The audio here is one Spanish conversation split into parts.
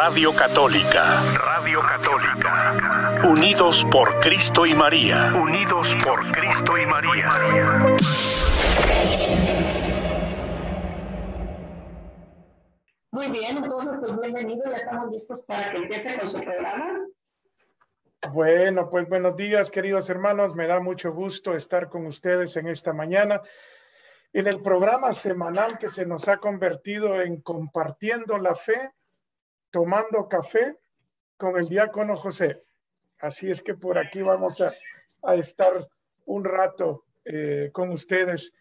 Radio Católica. Radio Católica. Unidos por Cristo y María. Unidos por Cristo y María. Muy bien, entonces pues bienvenido, ya estamos listos para que empiece con su programa. Bueno, pues buenos días, queridos hermanos. Me da mucho gusto estar con ustedes en esta mañana en el programa semanal que se nos ha convertido en Compartiendo la Fe, Tomando Café con el diácono José. Así es que por aquí vamos a estar un rato con ustedes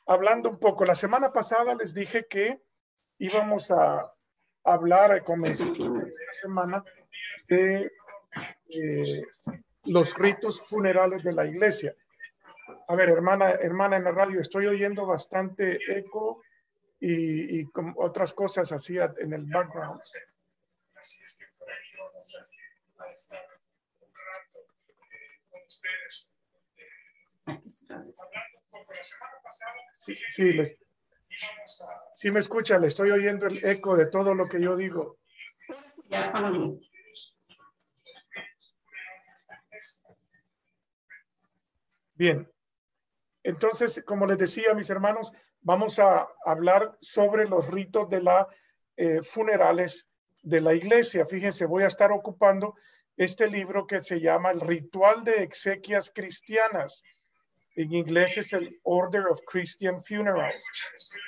hablando un poco. La semana pasada les dije que íbamos a hablar, comenzando esta semana, de los ritos funerales de la iglesia. A ver, hermana en la radio, estoy oyendo bastante eco y con otras cosas así en el background. Así es que por ahí vamos a estar un rato con ustedes. Hablando un poco la semana pasada. Sí me escucha, le estoy oyendo el eco de todo lo que yo digo. Ya estamos bien. Bien, entonces, como les decía, mis hermanos, vamos a hablar sobre los ritos de la funerales de la iglesia. Fíjense, voy a estar ocupando este libro que se llama El Ritual de Exequias Cristianas. En inglés es el Order of Christian Funerals.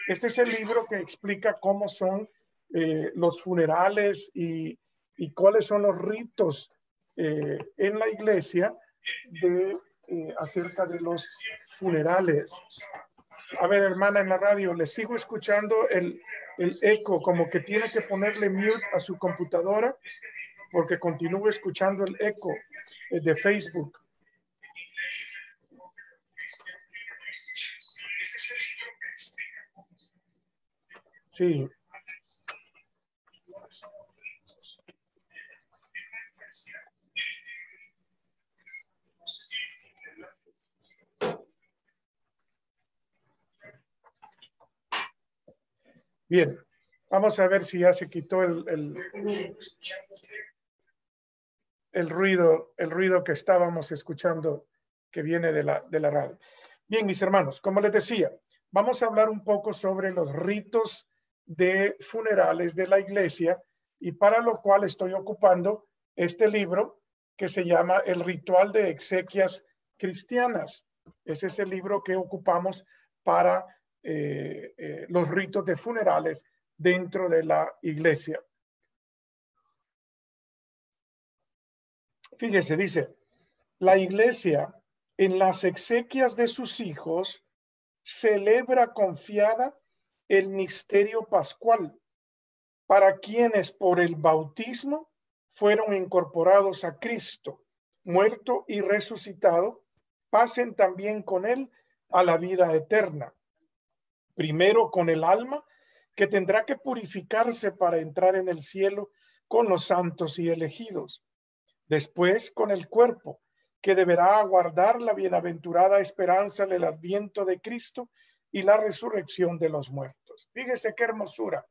Este es el libro que explica cómo son los funerales y cuáles son los ritos en la iglesia acerca de los funerales. A ver, hermana en la radio, le sigo escuchando el eco, como que tiene que ponerle mute a su computadora porque continúo escuchando el eco de Facebook. Sí. Bien, vamos a ver si ya se quitó el ruido que estábamos escuchando que viene de la radio. Bien, mis hermanos, como les decía, vamos a hablar un poco sobre los ritos de funerales de la iglesia y para lo cual estoy ocupando este libro que se llama El Ritual de Exequias Cristianas. Ese es el libro que ocupamos para los ritos de funerales dentro de la iglesia. Fíjese, dice, la iglesia en las exequias de sus hijos celebra confiada el misterio pascual para quienes por el bautismo fueron incorporados a Cristo, muerto y resucitado, pasen también con él a la vida eterna. Primero con el alma, que tendrá que purificarse para entrar en el cielo con los santos y elegidos. Después con el cuerpo, que deberá aguardar la bienaventurada esperanza del adviento de Cristo y la resurrección de los muertos. Fíjese qué hermosura.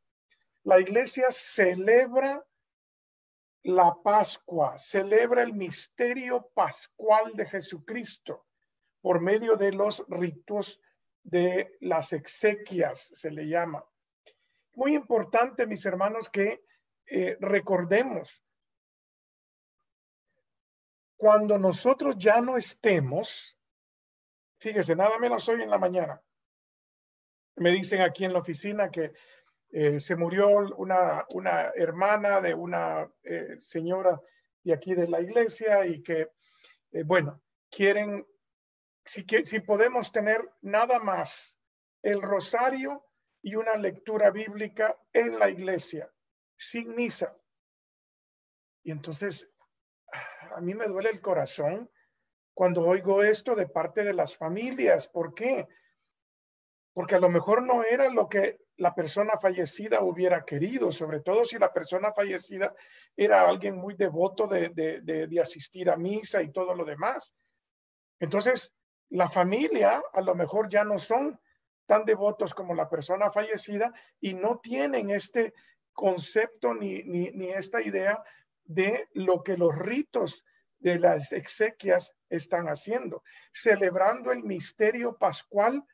La iglesia celebra la Pascua, celebra el misterio pascual de Jesucristo por medio de los ritos de las exequias, se le llama. Muy importante, mis hermanos, que recordemos, cuando nosotros ya no estemos, fíjese, nada menos hoy en la mañana, me dicen aquí en la oficina que se murió una hermana de una señora de aquí de la iglesia y que, bueno, quieren, si podemos tener nada más el rosario y una lectura bíblica en la iglesia, sin misa. Y entonces, a mí me duele el corazón cuando oigo esto de parte de las familias. ¿Por qué? Porque a lo mejor no era lo que la persona fallecida hubiera querido, sobre todo si la persona fallecida era alguien muy devoto de asistir a misa y todo lo demás. Entonces, la familia a lo mejor ya no son tan devotos como la persona fallecida y no tienen este concepto ni esta idea de lo que los ritos de las exequias están haciendo, celebrando el misterio pascual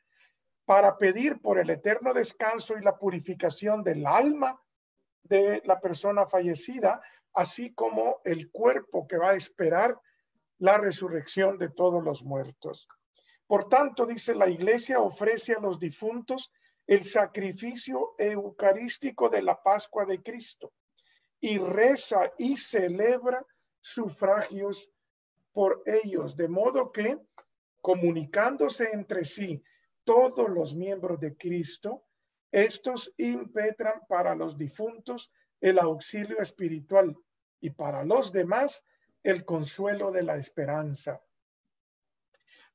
para pedir por el eterno descanso y la purificación del alma de la persona fallecida, así como el cuerpo que va a esperar la resurrección de todos los muertos. Por tanto, dice, la iglesia ofrece a los difuntos el sacrificio eucarístico de la Pascua de Cristo y reza y celebra sufragios por ellos, de modo que, comunicándose entre sí todos los miembros de Cristo, estos impetran para los difuntos el auxilio espiritual y para los demás el consuelo de la esperanza.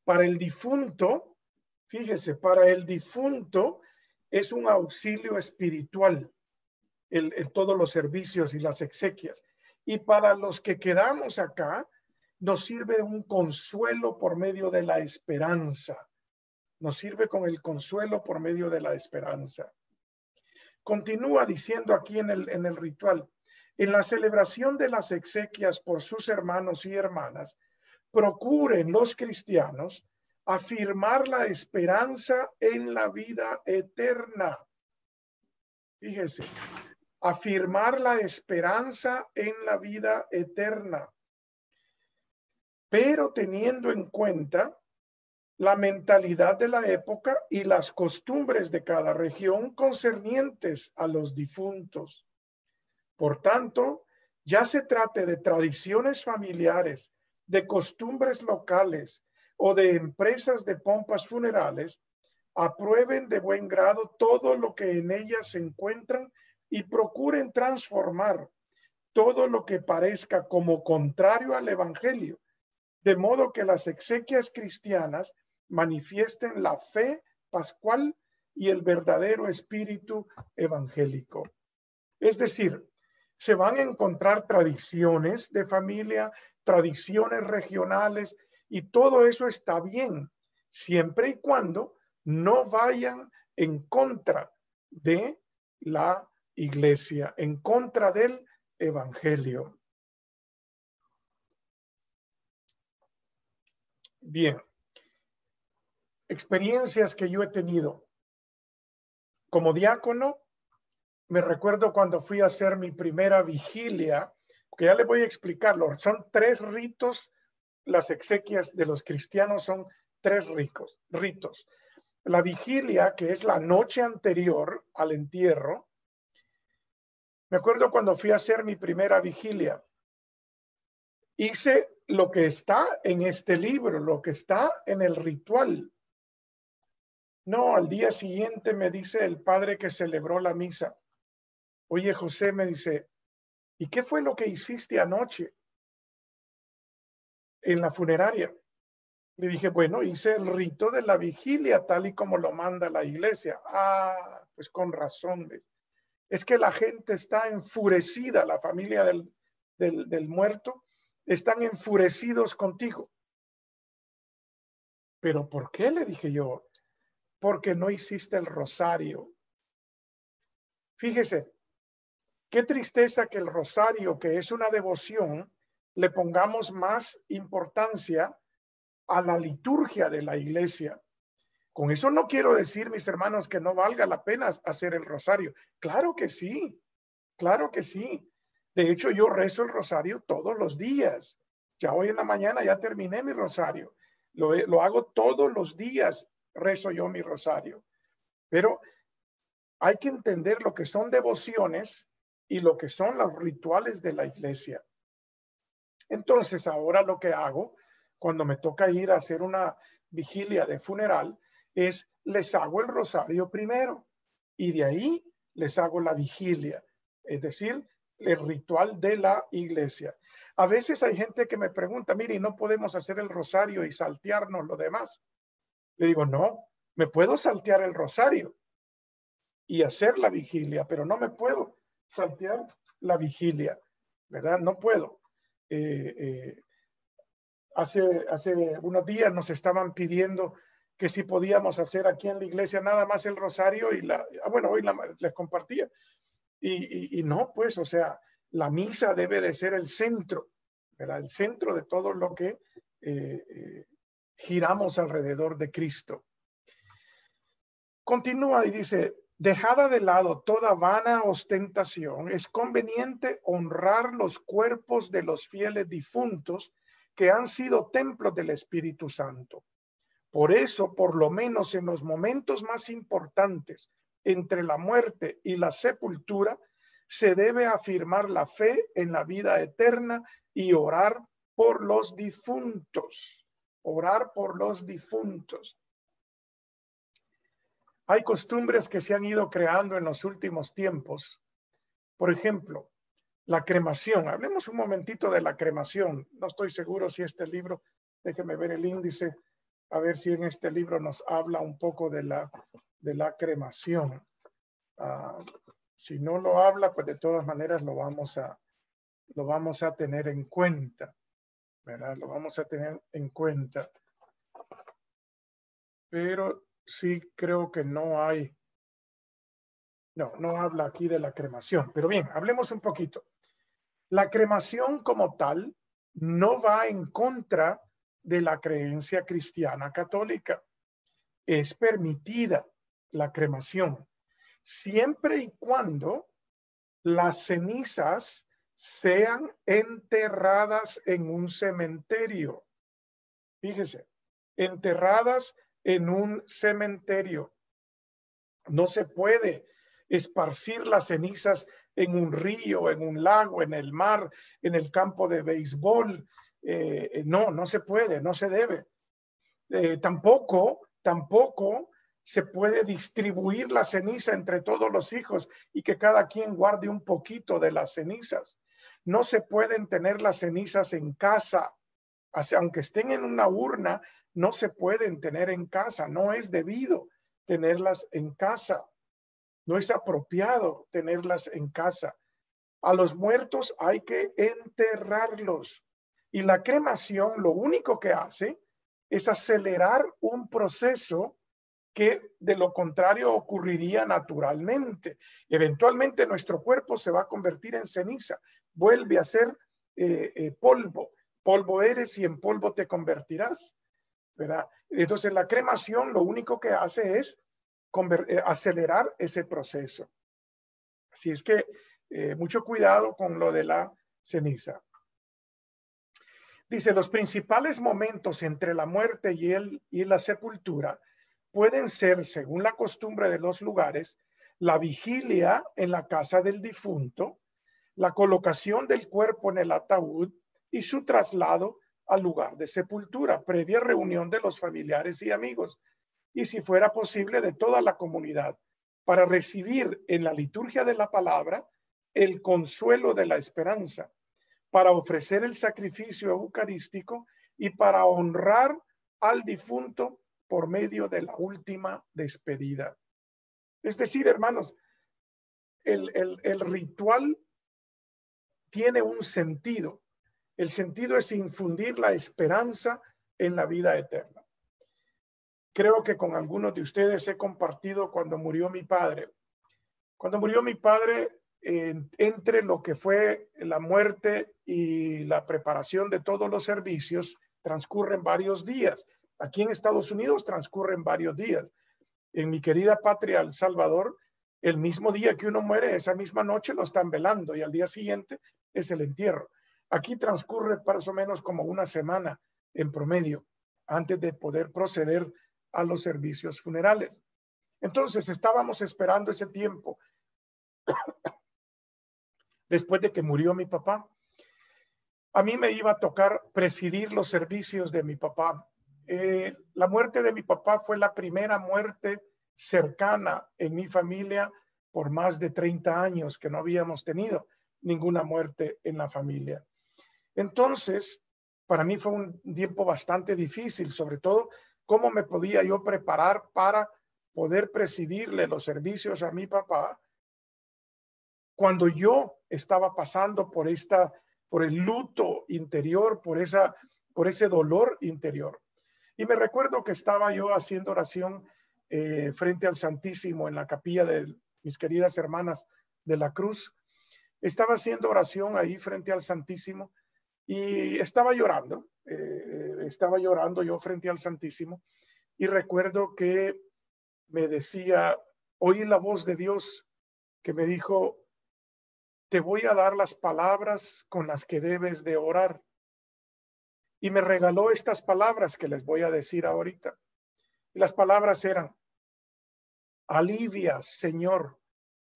Para el difunto, fíjese, para el difunto es un auxilio espiritual todos los servicios y las exequias. Y para los que quedamos acá, nos sirve un consuelo por medio de la esperanza. Nos sirve con el consuelo por medio de la esperanza. Continúa diciendo aquí en el ritual, en la celebración de las exequias por sus hermanos y hermanas, procuren los cristianos afirmar la esperanza en la vida eterna. Fíjese, afirmar la esperanza en la vida eterna, pero teniendo en cuenta la mentalidad de la época y las costumbres de cada región concernientes a los difuntos. Por tanto, ya se trate de tradiciones familiares, de costumbres locales o de empresas de pompas funerales, aprueben de buen grado todo lo que en ellas se encuentran y procuren transformar todo lo que parezca como contrario al evangelio, de modo que las exequias cristianas manifiesten la fe pascual y el verdadero espíritu evangélico. Es decir, se van a encontrar tradiciones de familia, tradiciones regionales, y todo eso está bien, siempre y cuando no vayan en contra de la iglesia, en contra del evangelio. Bien, experiencias que yo he tenido como diácono. Me recuerdo cuando fui a hacer mi primera vigilia, que ya les voy a explicarlo. Son 3 ritos, las exequias de los cristianos son 3 ritos. La vigilia, que es la noche anterior al entierro. Me acuerdo cuando fui a hacer mi primera vigilia. Hice lo que está en este libro, lo que está en el ritual. No, al día siguiente me dice el padre que celebró la misa. Oye, José, me dice, ¿y qué fue lo que hiciste anoche en la funeraria? Le dije, bueno, hice el rito de la vigilia tal y como lo manda la iglesia. Ah, pues con razón. Es que la gente está enfurecida, la familia del muerto, están enfurecidos contigo. ¿Pero por qué? Le dije yo. Porque no hiciste el rosario. Fíjese, qué tristeza que el rosario, que es una devoción, le pongamos más importancia a la liturgia de la iglesia. Con eso no quiero decir, mis hermanos, que no valga la pena hacer el rosario. Claro que sí, claro que sí. De hecho, yo rezo el rosario todos los días. Ya hoy en la mañana ya terminé mi rosario. Lo hago todos los días, rezo yo mi rosario. Pero hay que entender lo que son devociones y lo que son los rituales de la iglesia. Entonces, ahora lo que hago cuando me toca ir a hacer una vigilia de funeral es les hago el rosario primero y de ahí les hago la vigilia, es decir, el ritual de la iglesia. A veces hay gente que me pregunta, mire, ¿no podemos hacer el rosario y saltearnos lo demás? Le digo, no, me puedo saltear el rosario y hacer la vigilia, pero no me puedo saltear la vigilia, ¿verdad? No puedo. Hace unos días nos estaban pidiendo que si podíamos hacer aquí en la iglesia nada más el rosario y bueno, hoy les compartía. Y no, pues, o sea, la misa debe de ser el centro, ¿verdad? El centro de todo lo que giramos alrededor de Cristo. Continúa y dice, dejada de lado toda vana ostentación, es conveniente honrar los cuerpos de los fieles difuntos que han sido templos del Espíritu Santo. Por eso, por lo menos en los momentos más importantes entre la muerte y la sepultura, se debe afirmar la fe en la vida eterna y orar por los difuntos. Orar por los difuntos. Hay costumbres que se han ido creando en los últimos tiempos. Por ejemplo, la cremación. Hablemos un momentito de la cremación. No estoy seguro si este libro, déjeme ver el índice, a ver si en este libro nos habla un poco de la cremación. Si no lo habla, pues de todas maneras lo vamos a tener en cuenta, ¿verdad? Lo vamos a tener en cuenta. Pero sí creo que no habla aquí de la cremación. Pero bien, hablemos un poquito. La cremación como tal no va en contra de la creencia cristiana católica. Es permitida la cremación, siempre y cuando las cenizas sean enterradas en un cementerio. Fíjese, enterradas en un cementerio. No se puede esparcir las cenizas en un río, en un lago, en el mar, en el campo de béisbol. No se puede, no se debe. Tampoco se puede distribuir la ceniza entre todos los hijos y que cada quien guarde un poquito de las cenizas. No se pueden tener las cenizas en casa. Aunque estén en una urna, no se pueden tener en casa. No es debido tenerlas en casa. No es apropiado tenerlas en casa. A los muertos hay que enterrarlos. Y la cremación lo único que hace es acelerar un proceso que de lo contrario ocurriría naturalmente. Eventualmente nuestro cuerpo se va a convertir en ceniza, vuelve a ser polvo. Polvo eres y en polvo te convertirás, ¿verdad? Entonces la cremación lo único que hace es acelerar ese proceso. Así es que mucho cuidado con lo de la ceniza. Dice, los principales momentos entre la muerte y la sepultura pueden ser, según la costumbre de los lugares, la vigilia en la casa del difunto, la colocación del cuerpo en el ataúd y su traslado al lugar de sepultura, previa reunión de los familiares y amigos, y si fuera posible de toda la comunidad, para recibir en la liturgia de la palabra el consuelo de la esperanza, para ofrecer el sacrificio eucarístico y para honrar al difunto por medio de la última despedida. Es decir, hermanos, el ritual tiene un sentido. El sentido es infundir la esperanza en la vida eterna. Creo que con algunos de ustedes he compartido cuando murió mi padre. Cuando murió mi padre, entre lo que fue la muerte y la preparación de todos los servicios, transcurren varios días. Aquí en Estados Unidos transcurren varios días. En mi querida patria, El Salvador, el mismo día que uno muere, esa misma noche lo están velando y al día siguiente es el entierro. Aquí transcurre más o menos como una semana en promedio antes de poder proceder a los servicios funerales. Entonces estábamos esperando ese tiempo después de que murió mi papá. A mí me iba a tocar presidir los servicios de mi papá. La muerte de mi papá fue la primera muerte cercana en mi familia por más de 30 años que no habíamos tenido ninguna muerte en la familia. Entonces, para mí fue un tiempo bastante difícil, sobre todo cómo me podía yo preparar para poder presidirle los servicios a mi papá cuando yo estaba pasando por el luto interior, por ese dolor interior. Y me recuerdo que estaba yo haciendo oración frente al Santísimo en la capilla de mis queridas hermanas de la cruz, estaba haciendo oración ahí frente al Santísimo y estaba llorando yo frente al Santísimo, y recuerdo que me decía, oí la voz de Dios que me dijo, te voy a dar las palabras con las que debes de orar. Y me regaló estas palabras que les voy a decir ahorita. Y las palabras eran, alivia, Señor,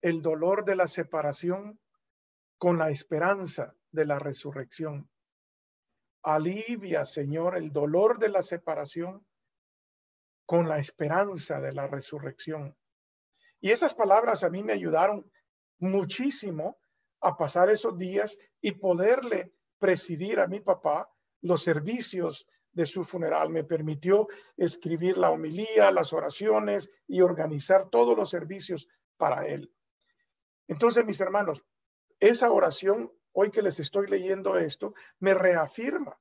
el dolor de la separación con la esperanza de la resurrección. Alivia, Señor, el dolor de la separación con la esperanza de la resurrección. Y esas palabras a mí me ayudaron muchísimo a pasar esos días y poderle presidir a mi papá los servicios de su funeral. Me permitió escribir la homilía, las oraciones y organizar todos los servicios para él. Entonces, mis hermanos, esa oración, hoy que les estoy leyendo esto, me reafirma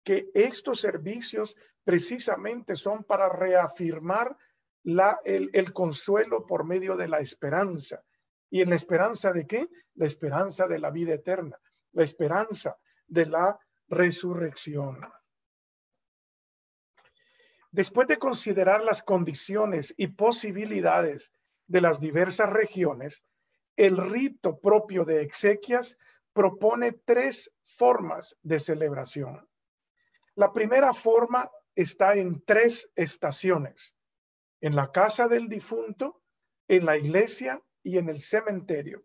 que estos servicios precisamente son para reafirmar el consuelo por medio de la esperanza. ¿Y en la esperanza de qué? La esperanza de la vida eterna, la esperanza de la resurrección. Después de considerar las condiciones y posibilidades de las diversas regiones, el rito propio de exequias propone 3 formas de celebración. La primera forma está en 3 estaciones: en la casa del difunto, en la iglesia y en el cementerio.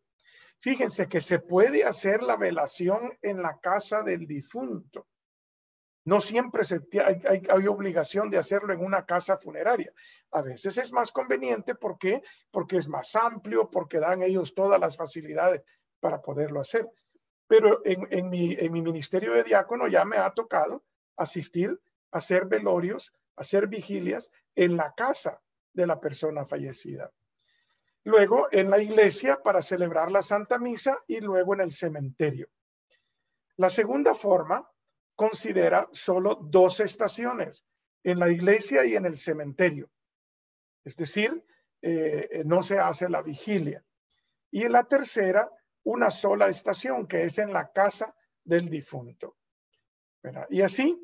Fíjense que se puede hacer la velación en la casa del difunto. No siempre hay obligación de hacerlo en una casa funeraria. A veces es más conveniente. ¿Por qué? Porque es más amplio, porque dan ellos todas las facilidades para poderlo hacer. Pero en mi ministerio de diácono ya me ha tocado asistir a hacer velorios, a hacer vigilias en la casa de la persona fallecida. Luego en la iglesia para celebrar la Santa Misa y luego en el cementerio. La segunda forma considera solo 2 estaciones, en la iglesia y en el cementerio. Es decir, no se hace la vigilia. Y en la tercera, una sola estación, que es en la casa del difunto. ¿Verdad? Y así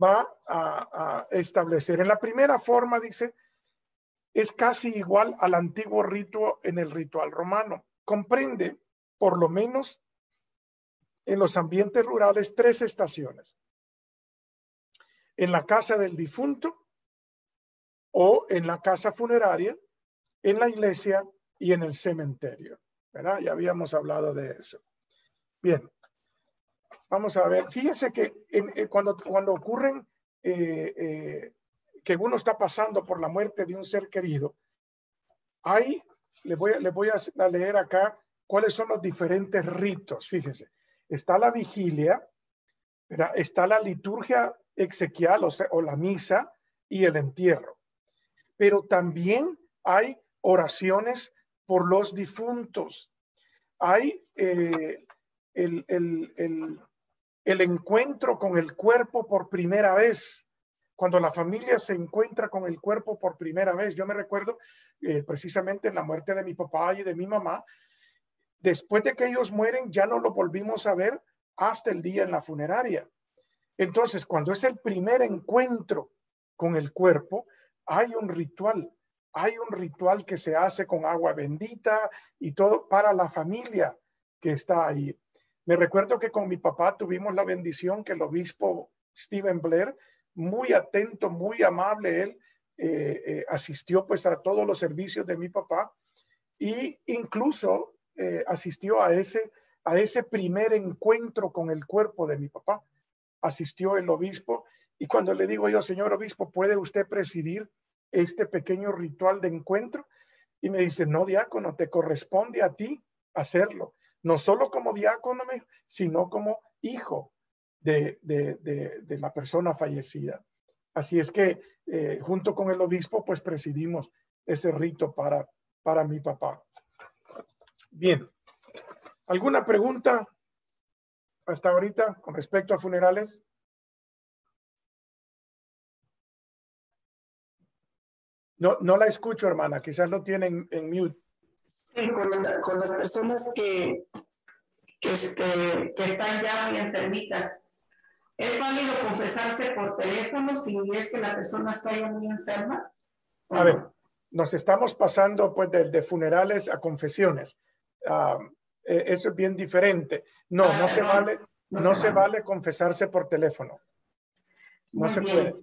va a establecer. En la primera forma, dice, es casi igual al antiguo rito en el ritual romano. Comprende, por lo menos en los ambientes rurales, 3 estaciones: en la casa del difunto o en la casa funeraria, en la iglesia y en el cementerio. ¿Verdad? Ya habíamos hablado de eso. Bien, vamos a ver. Fíjense que cuando ocurren que uno está pasando por la muerte de un ser querido, le voy a leer acá cuáles son los diferentes ritos. Fíjense, está la vigilia, ¿verdad? Está la liturgia exequial, o la misa, y el entierro. Pero también hay oraciones por los difuntos. Hay el encuentro con el cuerpo por primera vez. Cuando la familia se encuentra con el cuerpo por primera vez. Yo me recuerdo precisamente en la muerte de mi papá y de mi mamá. Después de que ellos mueren, ya no lo volvimos a ver hasta el día en la funeraria. Entonces, cuando es el primer encuentro con el cuerpo, hay un ritual que se hace con agua bendita y todo para la familia que está ahí. Me recuerdo que con mi papá tuvimos la bendición que el obispo Stephen Blair, muy atento, muy amable, él asistió pues a todos los servicios de mi papá, y incluso asistió a ese primer encuentro con el cuerpo de mi papá. Asistió el obispo, y cuando le digo yo, señor obispo, ¿puede usted presidir este pequeño ritual de encuentro? Y me dice, no, diácono, te corresponde a ti hacerlo, no solo como diácono, sino como hijo de la persona fallecida. Así es que junto con el obispo pues presidimos ese rito para mi papá. Bien, ¿alguna pregunta hasta ahorita con respecto a funerales? No la escucho, hermana. Quizás lo tienen en mute. con las personas que están ya muy enfermitas. ¿Es válido confesarse por teléfono si es que la persona está ya muy enferma? A ver, nos estamos pasando pues de funerales a confesiones. Eso es bien diferente. No se vale, no se vale confesarse por teléfono. No se puede.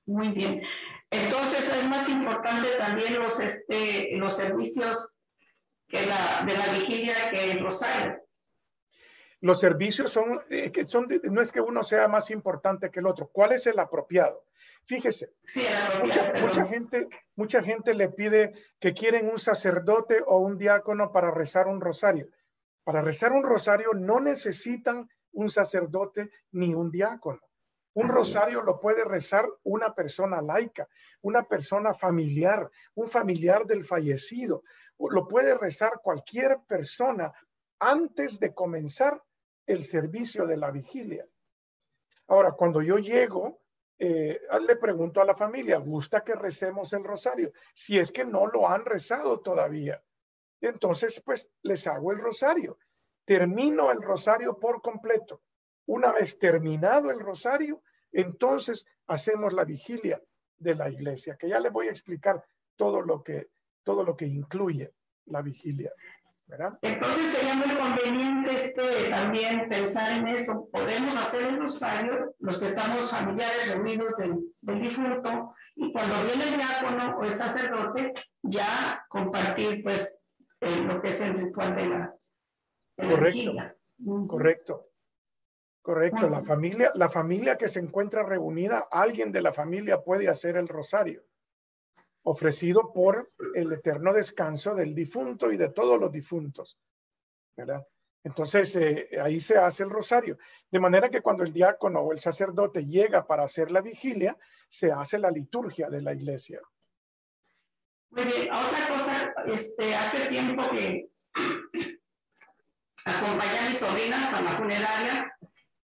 Muy bien. Entonces es más importante también los servicios de la vigilia que el rosario. Los servicios no es que uno sea más importante que el otro. ¿Cuál es el apropiado? Fíjese, sí, mucha gente le pide que quieren un sacerdote o un diácono para rezar un rosario. Para rezar un rosario no necesitan un sacerdote ni un diácono. Un rosario lo puede rezar una persona laica, una persona familiar, un familiar del fallecido. Lo puede rezar cualquier persona antes de comenzar el servicio de la vigilia. Ahora, cuando yo llego, le pregunto a la familia, ¿gusta que recemos el rosario? Si es que no lo han rezado todavía, entonces pues les hago el rosario. Termino el rosario por completo. Una vez terminado el rosario, entonces hacemos la vigilia de la iglesia, que ya les voy a explicar todo lo que incluye la vigilia, ¿verdad? Entonces sería muy conveniente también pensar en eso. Podemos hacer el rosario, los que estamos familiares reunidos del difunto, y cuando viene el diácono o el sacerdote, ya compartir pues lo que es el ritual de la vigilia. Correcto. La familia que se encuentra reunida, alguien de la familia puede hacer el rosario, ofrecido por el eterno descanso del difunto y de todos los difuntos, ¿verdad? Entonces, ahí se hace el rosario. De manera que cuando el diácono o el sacerdote llega para hacer la vigilia, se hace la liturgia de la iglesia. Muy bien. Otra cosa, hace tiempo que acompañé a mis sobrinas a la funeraria,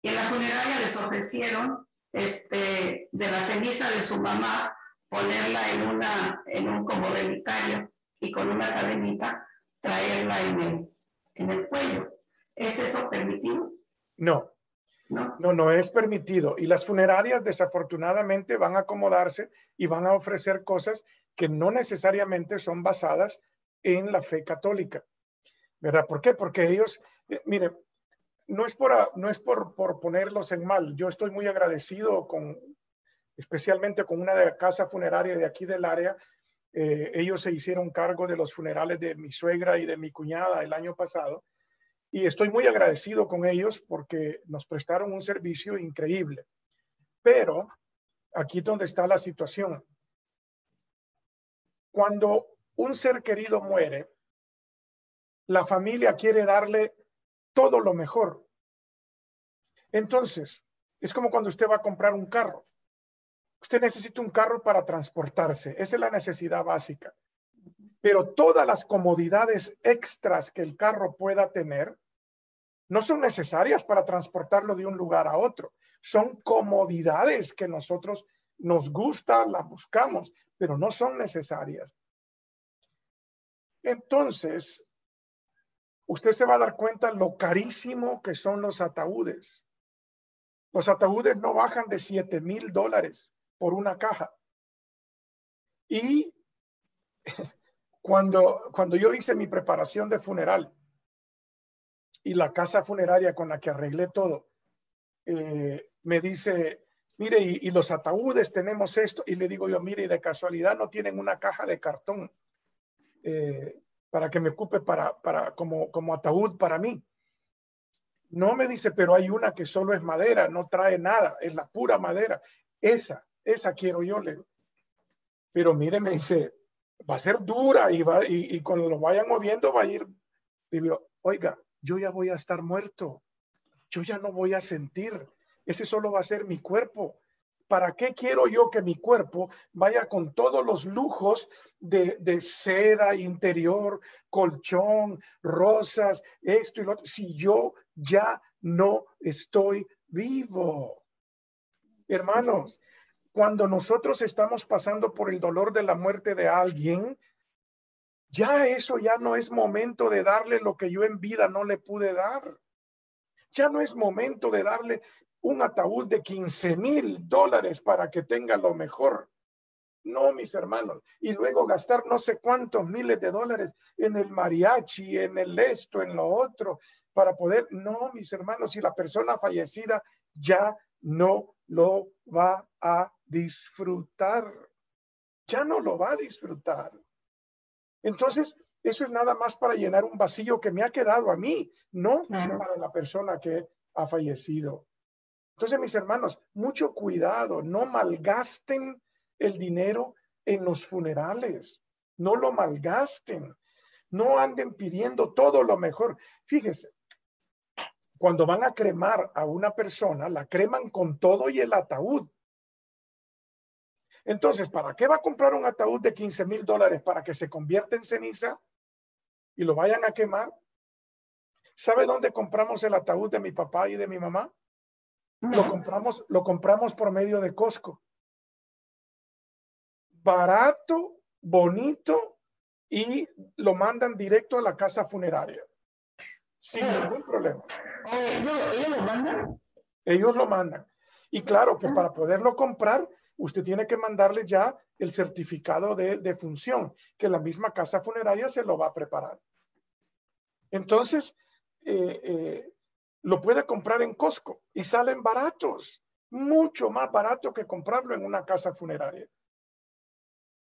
y en la funeraria les ofrecieron de la ceniza de su mamá, ponerla en un como relicario y con una cadenita traerla en el cuello. ¿Es eso permitido? No es permitido. Y las funerarias desafortunadamente van a acomodarse y van a ofrecer cosas que no necesariamente son basadas en la fe católica, ¿verdad? ¿Por qué? Porque ellos, mire, no es por ponerlos en mal. Yo estoy muy agradecido especialmente con una casa funeraria de aquí del área. Ellos se hicieron cargo de los funerales de mi suegra y de mi cuñada el año pasado. Y estoy muy agradecido con ellos porque nos prestaron un servicio increíble. Pero aquí es donde está la situación. Cuando un ser querido muere, la familia quiere darle todo lo mejor. Entonces, es como cuando usted va a comprar un carro. Usted necesita un carro para transportarse. Esa es la necesidad básica. Pero todas las comodidades extras que el carro pueda tener no son necesarias para transportarlo de un lugar a otro. Son comodidades que nosotros nos gusta, las buscamos, pero no son necesarias. Entonces, usted se va a dar cuenta lo carísimo que son los ataúdes. Los ataúdes no bajan de $7,000 por una caja. Y cuando yo hice mi preparación de funeral y la casa funeraria con la que arreglé todo, me dice, mire, y los ataúdes tenemos esto. Y le digo yo, mire, y de casualidad no tienen una caja de cartón para que me ocupe como ataúd para mí. No, me dice, pero hay una que solo es madera, no trae nada, es la pura madera. Esa quiero yo, le digo. Pero mire, me dice, va a ser dura y cuando lo vayan moviendo va a ir. Digo, oiga, yo ya voy a estar muerto. Yo ya no voy a sentir. Ese solo va a ser mi cuerpo. ¿Para qué quiero yo que mi cuerpo vaya con todos los lujos de seda interior, colchón, rosas, esto y lo otro, si yo ya no estoy vivo? Hermanos, cuando nosotros estamos pasando por el dolor de la muerte de alguien, Ya eso ya no es momento de darle lo que yo en vida no le pude dar. Ya no es momento de darle un ataúd de $15,000 para que tenga lo mejor. No, mis hermanos. Y luego gastar no sé cuántos miles de dólares en el mariachi, en el esto, en lo otro, para poder. No, mis hermanos, si la persona fallecida ya no lo va a disfrutar. Ya no lo va a disfrutar. Entonces, eso es nada más para llenar un vacío que me ha quedado a mí, no para la persona que ha fallecido. Entonces, mis hermanos, mucho cuidado, no malgasten el dinero en los funerales, no lo malgasten, no anden pidiendo todo lo mejor. Fíjese, cuando van a cremar a una persona, la creman con todo y el ataúd. Entonces, ¿para qué va a comprar un ataúd de $15,000 para que se convierta en ceniza y lo vayan a quemar? ¿Sabe dónde compramos el ataúd de mi papá y de mi mamá? No. Lo compramos por medio de Costco. Barato, bonito, y lo mandan directo a la casa funeraria sin ningún problema. ¿Ellos lo mandan? Ellos lo mandan. Y claro que para poderlo comprar, usted tiene que mandarle ya el certificado de función, que la misma casa funeraria se lo va a preparar. Entonces, lo puede comprar en Costco y salen baratos, mucho más barato que comprarlo en una casa funeraria.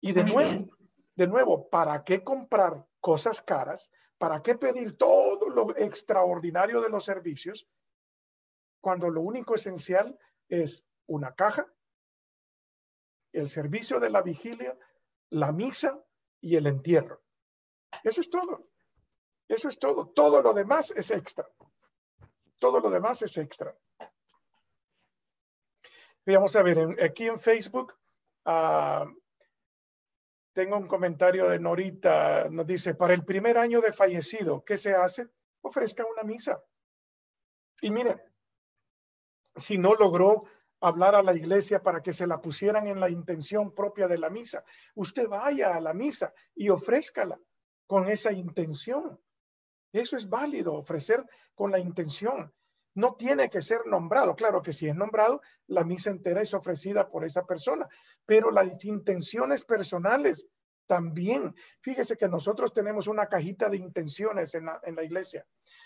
Y de nuevo, ¿para qué comprar cosas caras? ¿Para qué pedir todo lo extraordinario de los servicios cuando lo único esencial es una caja, el servicio de la vigilia, la misa y el entierro? Eso es todo. Eso es todo. Todo lo demás es extra. Todo lo demás es extra. Vamos a ver, aquí en Facebook tengo un comentario de Norita. Nos dice, para el primer año de fallecido, ¿qué se hace? Ofrezca una misa. Y miren, si no logró hablar a la iglesia para que se la pusieran en la intención propia de la misa, usted vaya a la misa y ofrézcala con esa intención. Eso es válido, ofrecer con la intención. No tiene que ser nombrado. Claro que si es nombrado, la misa entera es ofrecida por esa persona, pero las intenciones personales también. Fíjese que nosotros tenemos una cajita de intenciones en la iglesia.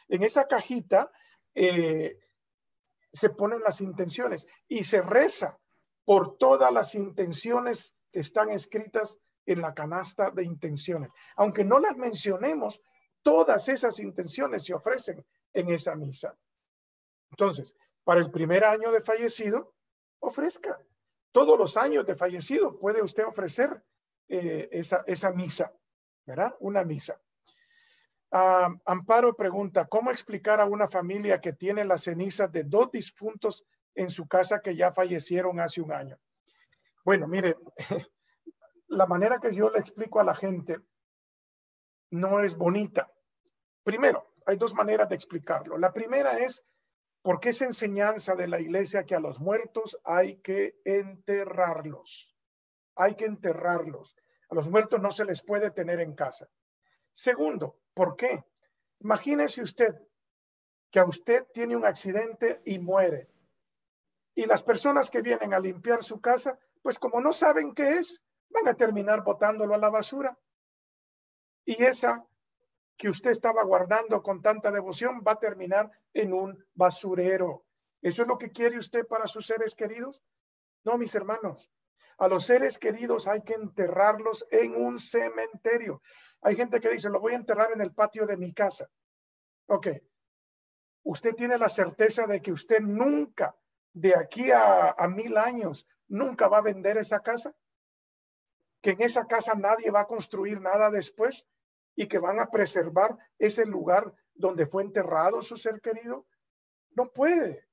En esa cajita se ponen las intenciones y se reza por todas las intenciones que están escritas en la canasta de intenciones. Aunque no las mencionemos, todas esas intenciones se ofrecen en esa misa. Entonces, para el primer año de fallecido, ofrezca. Todos los años de fallecido puede usted ofrecer esa misa, ¿verdad? Una misa. Amparo pregunta, ¿cómo explicar a una familia que tiene las cenizas de 2 difuntos en su casa que ya fallecieron hace un año? Bueno, mire, la manera que yo le explico a la gente no es bonita. Primero, hay 2 maneras de explicarlo. La primera es porque es enseñanza de la iglesia que a los muertos hay que enterrarlos. Hay que enterrarlos. A los muertos no se les puede tener en casa. Segundo, ¿por qué? Imagínese usted que a usted tiene un accidente y muere. Y las personas que vienen a limpiar su casa, pues como no saben qué es, van a terminar botándolo a la basura. Y esa que usted estaba guardando con tanta devoción va a terminar en un basurero. ¿Eso es lo que quiere usted para sus seres queridos? No, mis hermanos. A los seres queridos hay que enterrarlos en un cementerio. Hay gente que dice, lo voy a enterrar en el patio de mi casa. Ok. Usted tiene la certeza de que usted nunca, de aquí a 1000 años, nunca va a vender esa casa. Que en esa casa nadie va a construir nada después y que van a preservar ese lugar donde fue enterrado su ser querido. No puede.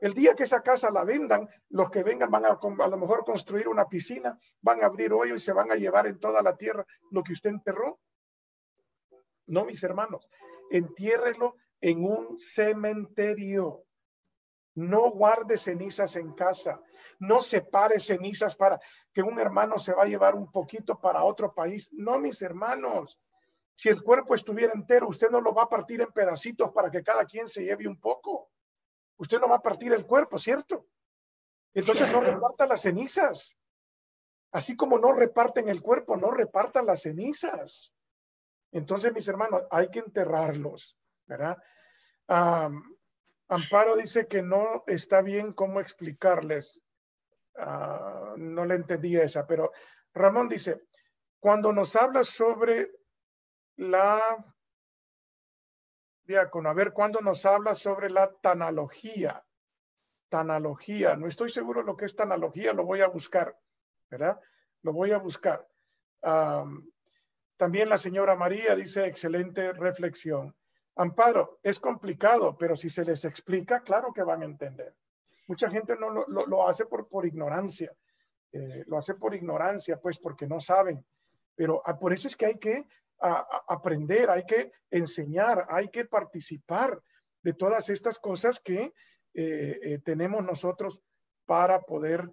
El día que esa casa la vendan, los que vengan van a lo mejor construir una piscina, van a abrir hoyo y se van a llevar en toda la tierra lo que usted enterró. No, mis hermanos, entiérrelo en un cementerio. No guarde cenizas en casa. No separe cenizas para que un hermano se va a llevar un poquito para otro país. No, mis hermanos, Si el cuerpo estuviera entero, usted no lo va a partir en pedacitos para que cada quien se lleve un poco. Usted no va a partir el cuerpo, ¿cierto? Entonces no reparta las cenizas. Así como no reparten el cuerpo, no repartan las cenizas. Entonces, mis hermanos, hay que enterrarlos, ¿verdad? Amparo dice que no está bien cómo explicarles. No le entendí esa, pero Ramón dice, cuando nos habla sobre la diácono, a ver, cuando nos habla sobre la tanalogía, no estoy seguro lo que es tanalogía, lo voy a buscar, ¿verdad? Lo voy a buscar. También la señora María dice, excelente reflexión. Amparo, es complicado, pero si se les explica, claro que van a entender. Mucha gente no lo hace por ignorancia. Lo hace por ignorancia, pues porque no saben. Pero por eso es que hay que aprender, hay que enseñar, hay que participar de todas estas cosas que tenemos nosotros para poder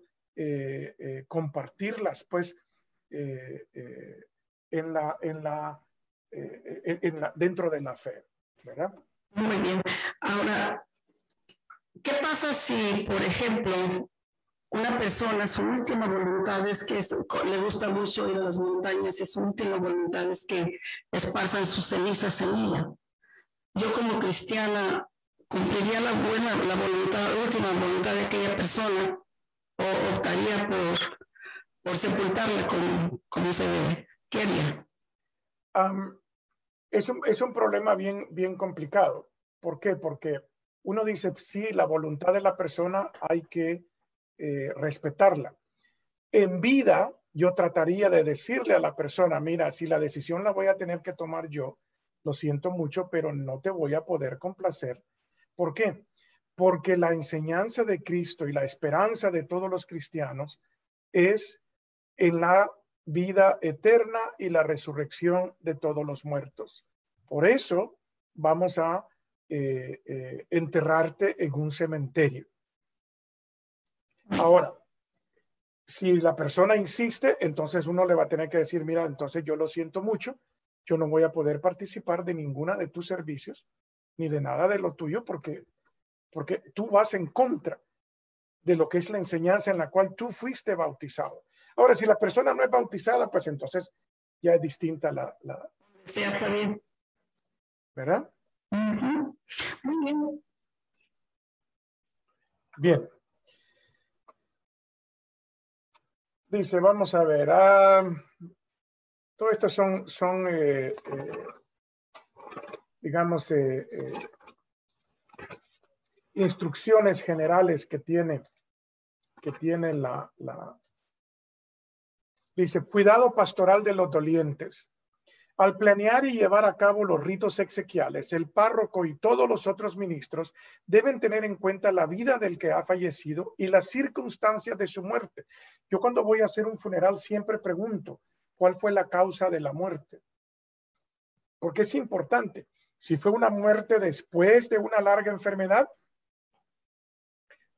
compartirlas, pues, dentro de la fe, ¿verdad? Muy bien. Ahora, ¿qué pasa si, por ejemplo, una persona, su última voluntad es que le gusta mucho ir a las montañas y su última voluntad es que esparzan sus cenizas en ella? Yo como cristiana cumpliría la última voluntad de aquella persona, o optaría por sepultarla como se debe. ¿Qué haría? Es un problema bien complicado. ¿Por qué? Porque uno dice, sí, la voluntad de la persona hay que respetarla. En vida, yo trataría de decirle a la persona, mira, si la decisión la voy a tener que tomar yo, lo siento mucho, pero no te voy a poder complacer. ¿Por qué? Porque la enseñanza de Cristo y la esperanza de todos los cristianos es en la vida eterna y la resurrección de todos los muertos. Por eso vamos a enterrarte en un cementerio. Ahora, si la persona insiste, entonces uno le va a tener que decir, mira, entonces yo lo siento mucho, yo no voy a poder participar de ninguna de tus servicios, ni de nada de lo tuyo, porque tú vas en contra de lo que es la enseñanza en la cual tú fuiste bautizado. Ahora, si la persona no es bautizada, pues entonces ya es distinta Sí, está bien. ¿Verdad? Uh-huh. Muy bien. Bien. Dice, vamos a ver. Todo esto son digamos, instrucciones generales que tiene Dice, cuidado pastoral de los dolientes. Al planear y llevar a cabo los ritos exequiales, el párroco y todos los otros ministros deben tener en cuenta la vida del que ha fallecido y las circunstancias de su muerte. Yo cuando voy a hacer un funeral siempre pregunto, ¿cuál fue la causa de la muerte? Porque es importante. Si fue una muerte después de una larga enfermedad,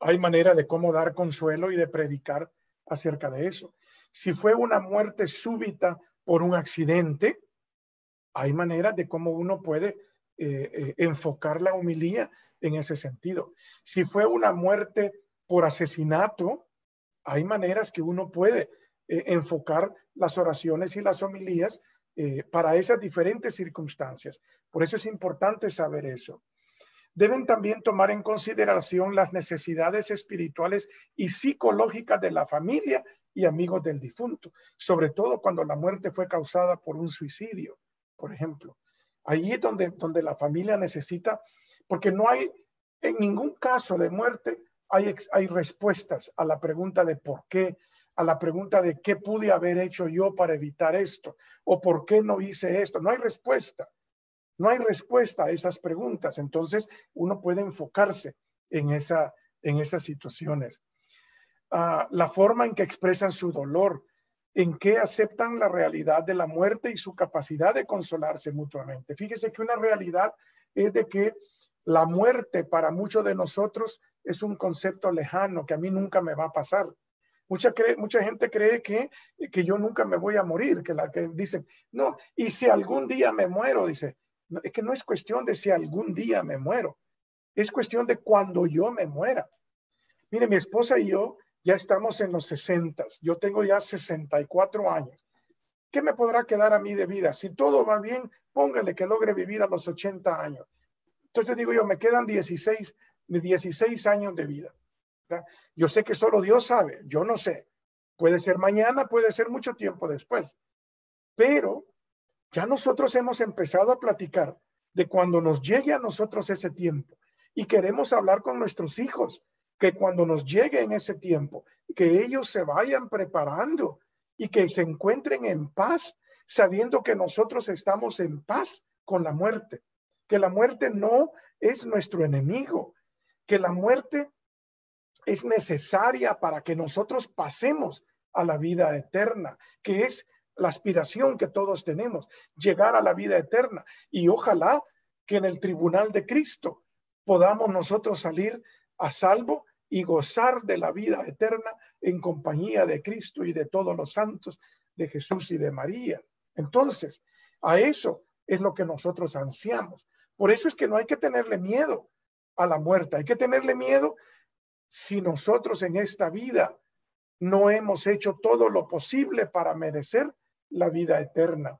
hay manera de cómo dar consuelo y de predicar acerca de eso. Si fue una muerte súbita por un accidente, hay maneras de cómo uno puede enfocar la homilía en ese sentido. Si fue una muerte por asesinato, hay maneras que uno puede enfocar las oraciones y las homilías para esas diferentes circunstancias. Por eso es importante saber eso. Deben también tomar en consideración las necesidades espirituales y psicológicas de la familia y amigos del difunto, sobre todo cuando la muerte fue causada por un suicidio, por ejemplo. Allí es donde la familia necesita, porque no hay, en ningún caso de muerte, hay respuestas a la pregunta de por qué, a la pregunta de qué pude haber hecho yo para evitar esto, o por qué no hice esto. No hay respuesta. No hay respuesta a esas preguntas. Entonces, uno puede enfocarse en esas situaciones. La forma en que expresan su dolor, en que aceptan la realidad de la muerte y su capacidad de consolarse mutuamente. Fíjese que una realidad es de que la muerte para muchos de nosotros es un concepto lejano que a mí nunca me va a pasar. Mucha gente cree que yo nunca me voy a morir, que dicen, no, y si algún día me muero, dice, no, es que no es cuestión de si algún día me muero, es cuestión de cuando yo me muera. Mire, mi esposa y yo ya estamos en los 60, yo tengo ya 64 años. ¿Qué me podrá quedar a mí de vida? Si todo va bien, póngale que logre vivir a los 80 años. Entonces digo yo, me quedan 16 años de vida. ¿Verdad? Yo sé que solo Dios sabe, yo no sé. Puede ser mañana, puede ser mucho tiempo después. Pero ya nosotros hemos empezado a platicar de cuando nos llegue a nosotros ese tiempo. Y queremos hablar con nuestros hijos, que cuando nos llegue en ese tiempo, que ellos se vayan preparando y que se encuentren en paz, sabiendo que nosotros estamos en paz con la muerte, que la muerte no es nuestro enemigo, que la muerte es necesaria para que nosotros pasemos a la vida eterna, que es la aspiración que todos tenemos, llegar a la vida eterna. Y ojalá que en el tribunal de Cristo podamos nosotros salir a salvo y gozar de la vida eterna en compañía de Cristo y de todos los santos, de Jesús y de María. Entonces, a eso es lo que nosotros ansiamos. Por eso es que no hay que tenerle miedo a la muerte, hay que tenerle miedo si nosotros en esta vida no hemos hecho todo lo posible para merecer la vida eterna.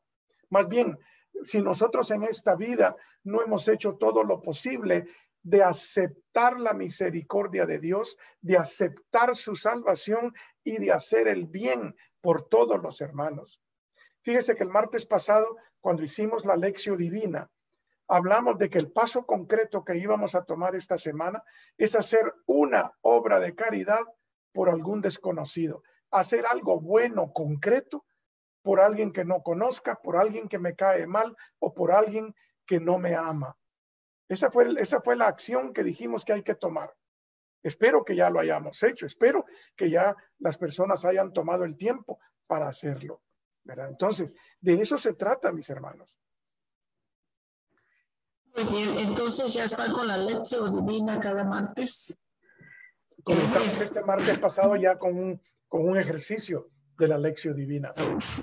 Más bien, si nosotros en esta vida no hemos hecho todo lo posible de aceptar la misericordia de Dios, de aceptar su salvación y de hacer el bien por todos los hermanos. Fíjese que el martes pasado, cuando hicimos la Lección Divina, hablamos de que el paso concreto que íbamos a tomar esta semana es hacer una obra de caridad por algún desconocido, hacer algo bueno, concreto, por alguien que no conozca, por alguien que me cae mal o por alguien que no me ama. Esa fue la acción que dijimos que hay que tomar. Espero que ya lo hayamos hecho, espero que ya las personas hayan tomado el tiempo para hacerlo, ¿verdad? Entonces, de eso se trata, mis hermanos. Muy bien, entonces ya está con la Lección Divina cada martes. Comenzamos este martes pasado ya con un ejercicio de la Lección Divina. ¿Sí?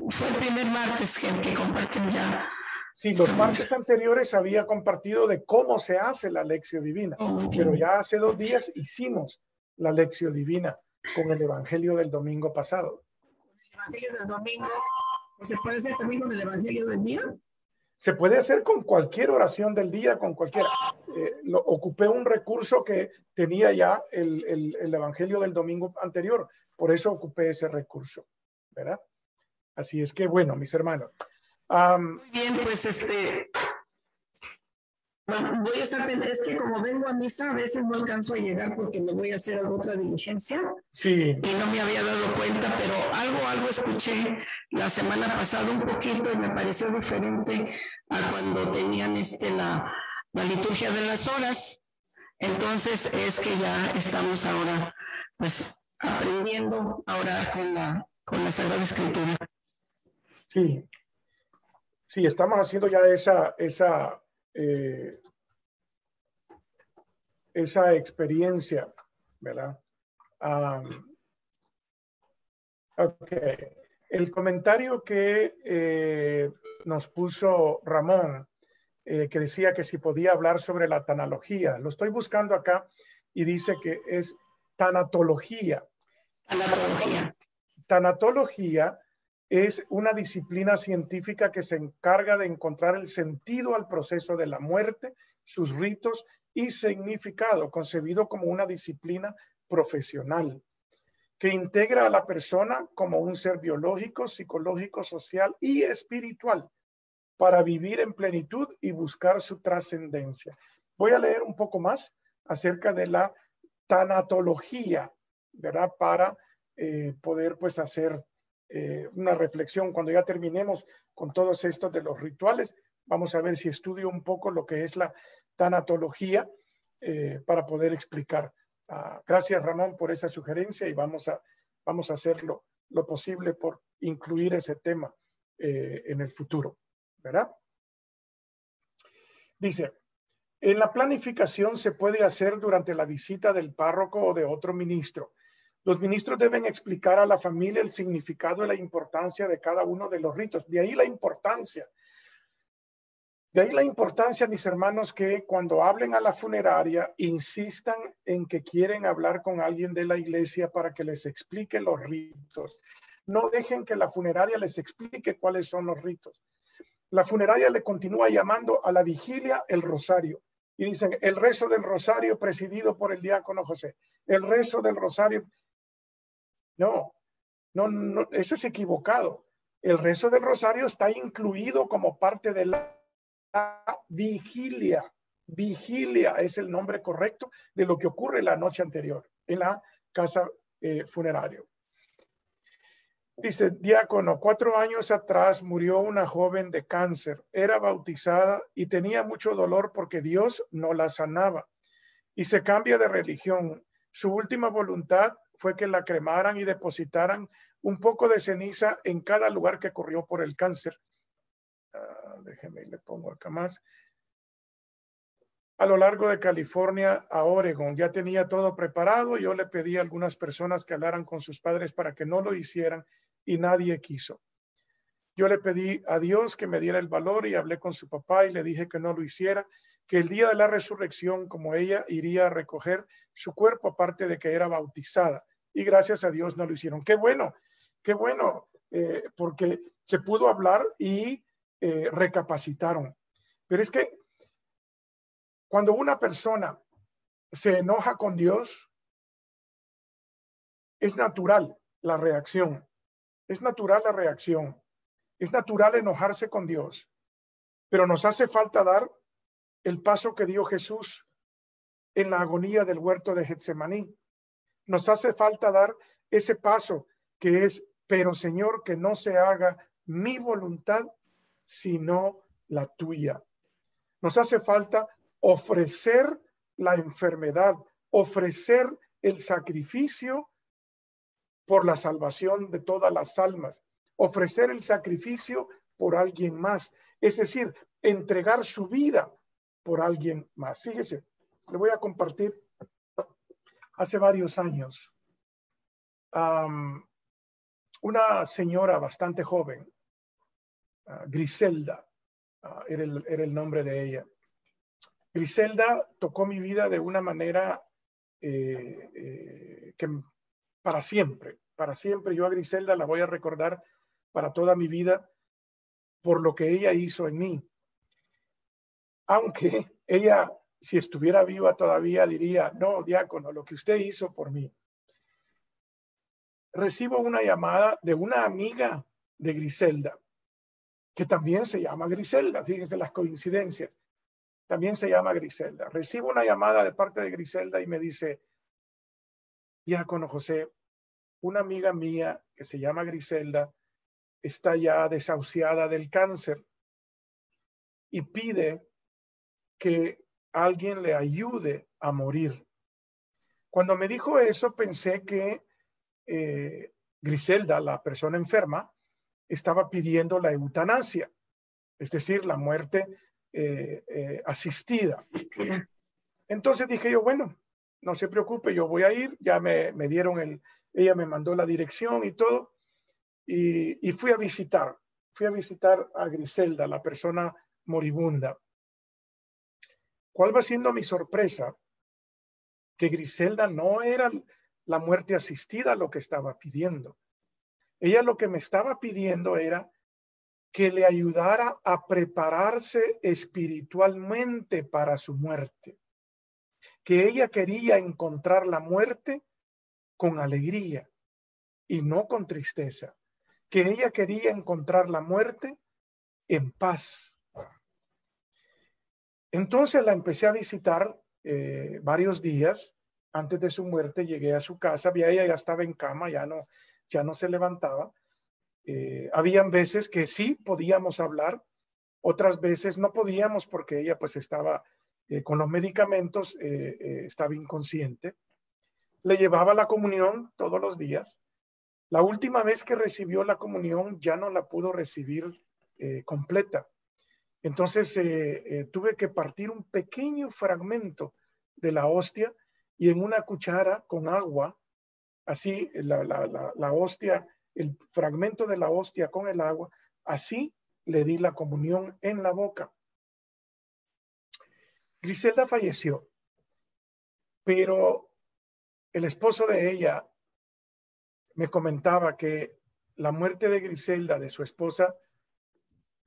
Fue el primer martes que comparten ya. Sí, los martes anteriores había compartido de cómo se hace la Lección Divina, pero ya hace 2 días hicimos la Lección Divina con el Evangelio del domingo pasado. ¿El Evangelio del domingo o se puede hacer también con el Evangelio del día? Se puede hacer con cualquier oración del día, con cualquiera. Ocupé un recurso que tenía ya el Evangelio del domingo anterior, por eso ocupé ese recurso, ¿verdad? Así es que, bueno, mis hermanos. Muy bien, pues bueno, voy a estar, es que como vengo a misa, a veces no alcanzo a llegar porque me voy a hacer otra diligencia. Sí. Y no me había dado cuenta, pero algo escuché la semana pasada un poquito y me pareció diferente a cuando tenían la liturgia de las horas. Entonces es que ya estamos ahora, pues, aprendiendo ahora con la Sagrada Escritura. Sí. Sí, estamos haciendo ya esa experiencia, ¿verdad? Ok. El comentario que nos puso Ramón, que decía que si podía hablar sobre la tanatología, lo estoy buscando acá y dice que es tanatología. Tanatología es una disciplina científica que se encarga de encontrar el sentido al proceso de la muerte, sus ritos y significado, concebido como una disciplina profesional que integra a la persona como un ser biológico, psicológico, social y espiritual para vivir en plenitud y buscar su trascendencia. Voy a leer un poco más acerca de la tanatología, ¿verdad? Para poder pues hacer una reflexión. Cuando ya terminemos con todos estos de los rituales, vamos a ver si estudio un poco lo que es la tanatología para poder explicar. Gracias, Ramón, por esa sugerencia y vamos a hacer lo posible por incluir ese tema en el futuro, ¿verdad? Dice, en la planificación se puede hacer durante la visita del párroco o de otro ministro. Los ministros deben explicar a la familia el significado y la importancia de cada uno de los ritos. De ahí la importancia. De ahí la importancia, mis hermanos, que cuando hablen a la funeraria, insistan en que quieren hablar con alguien de la iglesia para que les explique los ritos. No dejen que la funeraria les explique cuáles son los ritos. La funeraria le continúa llamando a la vigilia el rosario. Y dicen, el rezo del rosario presidido por el diácono José. El rezo del rosario. No, eso es equivocado. El rezo del rosario está incluido como parte de la vigilia. Vigilia es el nombre correcto de lo que ocurre la noche anterior en la casa funeraria. Dice, diácono, 4 años atrás murió una joven de cáncer. Era bautizada y tenía mucho dolor porque Dios no la sanaba. Y se cambia de religión. Su última voluntad fue que la cremaran y depositaran un poco de ceniza en cada lugar que corrió por el cáncer. Déjeme, le pongo acá más. A lo largo de California a Oregon. Ya tenía todo preparado. Yo le pedí a algunas personas que hablaran con sus padres para que no lo hicieran y nadie quiso. Yo le pedí a Dios que me diera el valor y hablé con su papá y le dije que no lo hiciera, que el día de la resurrección, como ella iría a recoger su cuerpo, aparte de que era bautizada. Y gracias a Dios no lo hicieron. Qué bueno, porque se pudo hablar y recapacitaron. Pero es que cuando una persona se enoja con Dios, es natural la reacción. Es natural la reacción. Es natural enojarse con Dios. Pero nos hace falta dar el paso que dio Jesús en la agonía del huerto de Getsemaní. Nos hace falta dar ese paso que es, pero Señor, que no se haga mi voluntad, sino la tuya. Nos hace falta ofrecer la enfermedad, ofrecer el sacrificio por la salvación de todas las almas, ofrecer el sacrificio por alguien más, es decir, entregar su vida por alguien más. Fíjese, le voy a compartir hace varios años una señora bastante joven, Griselda, era el nombre de ella. Griselda tocó mi vida de una manera que para siempre yo a Griselda la voy a recordar para toda mi vida por lo que ella hizo en mí. Aunque ella, si estuviera viva todavía, diría, no, diácono, lo que usted hizo por mí. Recibo una llamada de una amiga de Griselda, que también se llama Griselda, fíjense las coincidencias, también se llama Griselda. Recibo una llamada de parte de Griselda y me dice, diácono José, una amiga mía que se llama Griselda está ya desahuciada del cáncer y pide que alguien le ayude a morir. Cuando me dijo eso, pensé que Griselda, la persona enferma, estaba pidiendo la eutanasia, es decir, la muerte asistida. Entonces dije yo, bueno, no se preocupe, yo voy a ir, ya me dieron ella me mandó la dirección y todo, y fui a visitar a Griselda, la persona moribunda. ¿Cuál va siendo mi sorpresa? Que Griselda no era la muerte asistida lo que estaba pidiendo. Ella lo que me estaba pidiendo era que le ayudara a prepararse espiritualmente para su muerte. Que ella quería encontrar la muerte con alegría y no con tristeza. Que ella quería encontrar la muerte en paz. Entonces la empecé a visitar varios días antes de su muerte. Llegué a su casa, ella ya estaba en cama, ya no se levantaba. Habían veces que sí podíamos hablar, otras veces no podíamos porque ella pues estaba con los medicamentos, estaba inconsciente. Le llevaba la comunión todos los días. La última vez que recibió la comunión ya no la pudo recibir completa. Entonces tuve que partir un pequeño fragmento de la hostia y en una cuchara con agua así la hostia, el fragmento de la hostia con el agua, así le di la comunión en la boca. Griselda falleció, pero el esposo de ella me comentaba que la muerte de Griselda, de su esposa,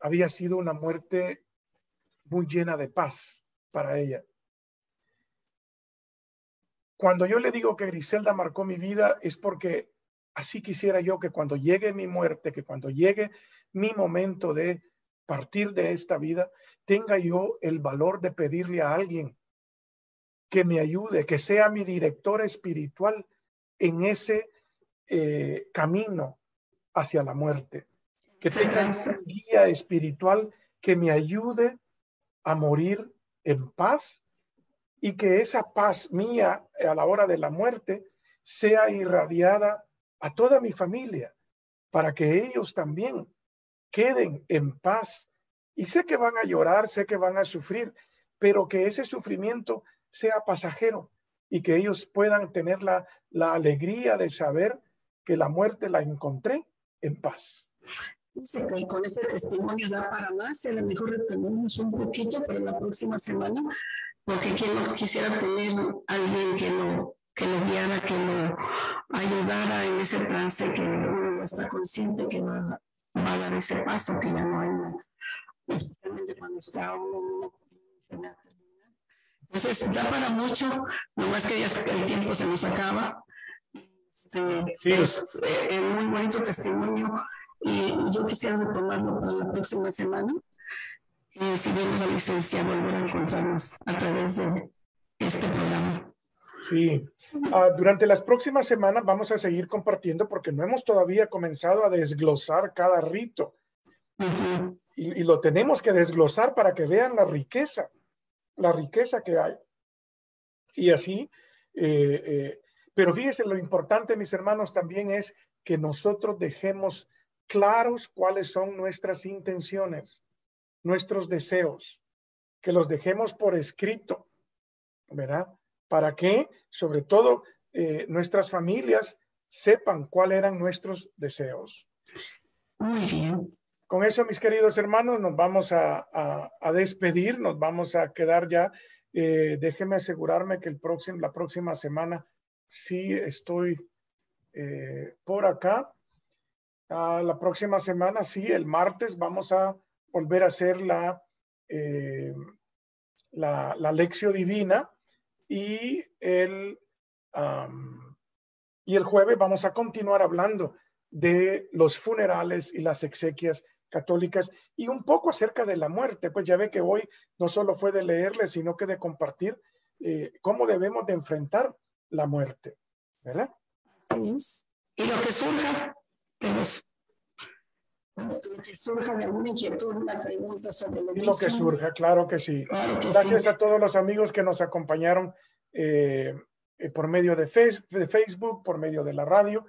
había sido una muerte muy llena de paz para ella. Cuando yo le digo que Griselda marcó mi vida, es porque así quisiera yo que cuando llegue mi muerte, que cuando llegue mi momento de partir de esta vida, tenga yo el valor de pedirle a alguien que me ayude, que sea mi director espiritual en ese camino hacia la muerte, que tenga un guía espiritual que me ayude a morir en paz y que esa paz mía a la hora de la muerte sea irradiada a toda mi familia para que ellos también queden en paz. Y sé que van a llorar, sé que van a sufrir, pero que ese sufrimiento sea pasajero y que ellos puedan tener la alegría de saber que la muerte la encontré en paz. Dice que con ese testimonio da para más, a lo mejor retenemos un poquito, pero la próxima semana, porque quien no quisiera tener alguien que lo guiara, que lo ayudara en ese trance, que uno está consciente que va a dar ese paso, que ya no hay, especialmente cuando está uno en una. Entonces da para mucho, nomás que ya el tiempo se nos acaba. Sí. Pues, muy bonito testimonio y yo quisiera retomarlo para la próxima semana. Si vemos la licencia, volver a encontrarnos a través de este programa. Sí, durante las próximas semanas vamos a seguir compartiendo porque no hemos todavía comenzado a desglosar cada rito. Y lo tenemos que desglosar para que vean la riqueza que hay. Y así, pero fíjense, lo importante, mis hermanos, también es que nosotros dejemos claros cuáles son nuestras intenciones, nuestros deseos, que los dejemos por escrito, ¿verdad? Para que, sobre todo, nuestras familias sepan cuáles eran nuestros deseos. Muy bien. Con eso, mis queridos hermanos, nos vamos a despedir, nos vamos a quedar ya. Déjeme asegurarme que la próxima semana sí estoy por acá. La próxima semana, sí, el martes, vamos a volver a hacer la lección divina y el jueves vamos a continuar hablando de los funerales y las exequias católicas y un poco acerca de la muerte. Pues ya ve que hoy no solo fue de leerle, sino que de compartir cómo debemos de enfrentar la muerte, ¿verdad? Sí. Y lo que surja, pues, lo que surja de alguna inquietud, una pregunta sobre lo que surja, claro que sí. Claro que Gracias sí. a todos los amigos que nos acompañaron por medio de Facebook, por medio de la radio.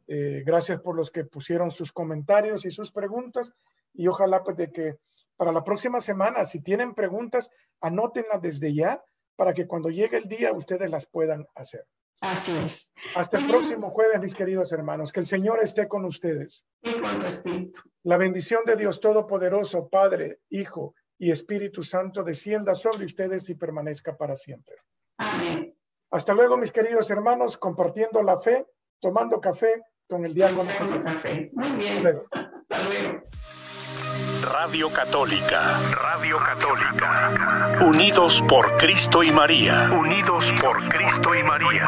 Gracias por los que pusieron sus comentarios y sus preguntas y ojalá pues de que para la próxima semana, si tienen preguntas, anótenlas desde ya para que cuando llegue el día ustedes las puedan hacer. Así es. Hasta el próximo jueves, mis queridos hermanos. Que el Señor esté con ustedes. Y con tu espíritu. La bendición de Dios Todopoderoso, Padre, Hijo y Espíritu Santo descienda sobre ustedes y permanezca para siempre. Amén. Hasta luego, mis queridos hermanos, compartiendo la fe, tomando café con el diácono. Muy bien. Luego. Hasta luego. Radio Católica. Radio Católica. Unidos por Cristo y María. Unidos por Cristo y María.